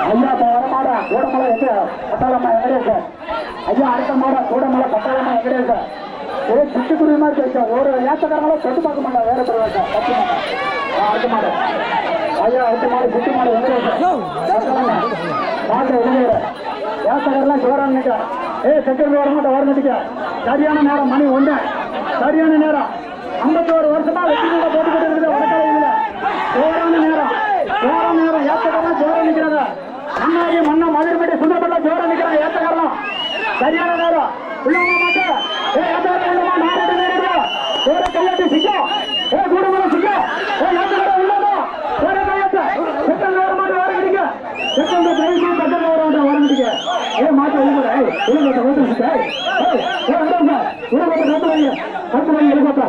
ஐயா வரமாடா கூடமலை எங்க பட்டாளம்மா எங்கடே ஐயா அடுத்த மாடா கூடமலை பட்டாளம்மா எங்கடே சிட்டுக்குருவி மாதிரி கேட்க ஒரு ஏத்தக்காரங்களும் தொட்டு பார்க்க மாட்டா வேற பிறகு பத்து அடுத்த மாடு ஐயா அடுத்த மாடு சிட்டு மாடு எங்கடே மாட்டை எழுதுகிற ஏத்தக்காரெல்லாம் ஜோரான்னு நிற்க செகண்ட் வரமாட்ட வரமாட்டிக்க சரியான நேரம் மணி ஒன்று சரியான நேரம் 51 வருஷமா வெற்றி கூட போட்டுக்கிட்டு இருக்குது வடக்கலையில் ஜோரான நேரம் ஏத்தக்காரெல்லாம் ஜோரா நிற்கிறாங்க அண்ணாஜி மண்ணா மதுரைப்பேட்டை சுந்தரப்பட்ட ஜோரா நிற்கிறாங்க ஏத்தக்காரெல்லாம் சரியான நேரம் உள்ளவங்க மாட்டேன் ஏத்தக்காரன் உள்ளவா நாடு நேரிடுறா ஜோர கையாட்டி சிக்கம் கூடமலை சிக்கம் ஏத்தக்காரன் உள்ளதா ஜோர கையாட்ட செகண்ட் வர மாட்டேன் வர கிடைக்க செகண்ட் ட்ரைவ் செகண்ட் வர மாட்டேன் வர கிடைக்க மாட்டேன் எழுபட எழுபட்ட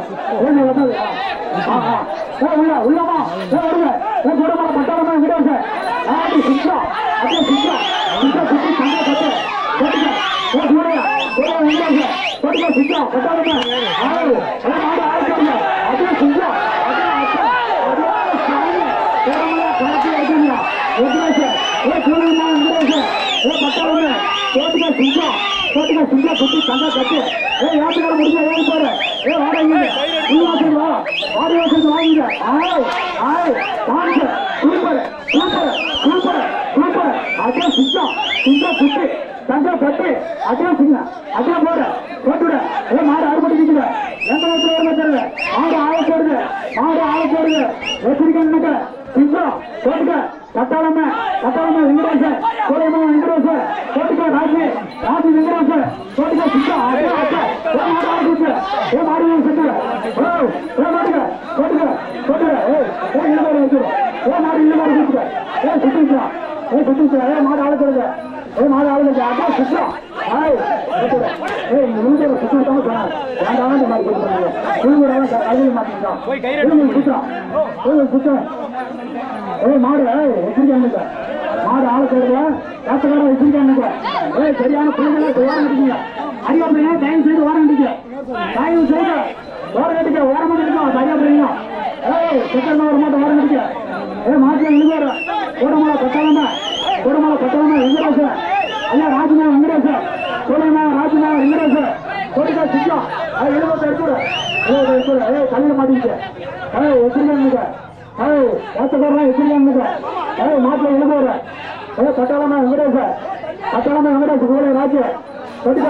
ஓட்டு உள்ளமா வருங்க கூடமலை பட்டாளமா விடுவாங்க சிக்கம் அப்படியே சிக்கம் சுத்தி சண்டை கட்டு சிக்கம் பட்டாளமா மாடு ஆயிடுங்க அப்படியே சிக்கம் சுத்தி சண்டை கட்டு யாத்திரை முடிஞ்சா ஏறி போற வாடகை ஆதிவாசம் வாங்கிங்க சூப்பர் சூப்பர் சூப்பர் சூப்பர் அதே சிக்கம் சுத்தி தங்க கட்டு அதே சிங்க அதே போட போட்டுட மாடு அறுபடி நிற்குது எந்த நேரத்தில் வருமா தெரியல மாடு ஆள போடுது வச்சிருக்க சிங்கம் போட்டுக்க கட்டாளமே வெங்கடேசன் கோயமா வெங்கடேசன் போட்டுக்க ராஜி வெங்கடேசன் போட்டுக்க சிங்கம் மாடு செட்டு மாட்டுக்க போட்டுக்க இழுவாரு வச்சிடும் மாடு இழுவாரு கூட்டுக்க சுத்திச்சா மாடு ஆள போடுது மாடு ஆளுங்க அதே சுத்தம் சுத்தம் சொன்னாங்க வேண்டாம் மாதிரி கொடுத்துருங்க கையில் மாட்டிக்கிட்டோம் சுத்தம் மாடு வச்சிருக்காங்க மாடு ஆள போடுங்க காத்துக்கார வச்சிருக்காங்க சரியான பிள்ளைங்க ஓரம் கட்டிக்கீங்க அறிவாப்பீங்க தயவு செய்து ஓரம் கட்டிக்க தயவு செய்து ஓரம் கட்டிக்க ஓரம் கட்டிக்கோம் சரியாப்பீங்க செகண்ட் வர மாட்டோம் ஓரம் கட்டிக்க மாட்டில் இழுவாரு கூடமலை பட்டாளமா வெங்கடேசன் ஐயா ராஜ்மா வெங்கடேசன் சோழமா ராஜ்மா வெங்கடேசன் கொடுக்க சிக்கம் 70 கல்ல மாட்டிச்சு வச்சிருக்காங்க ஏத்தக்காரெல்லாம் வச்சிருக்காங்க மாட்டில் இழுவாரு பட்டாளமா வெங்கடேசன் கூட ராஜு கொடுக்க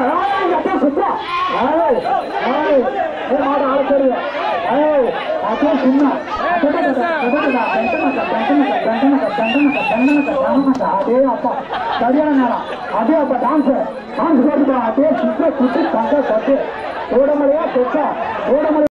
அப்பா சுத்தம் மாடு ஆள போடுது அப்போ சின்ன அதே அப்பா சரியான நேரம் அதே அப்பா டான்ஸ் போட்டுக்கலாம் அதே சுத்தி தங்க கட்டு ஓடமலையா சொத்தா ஓடமலை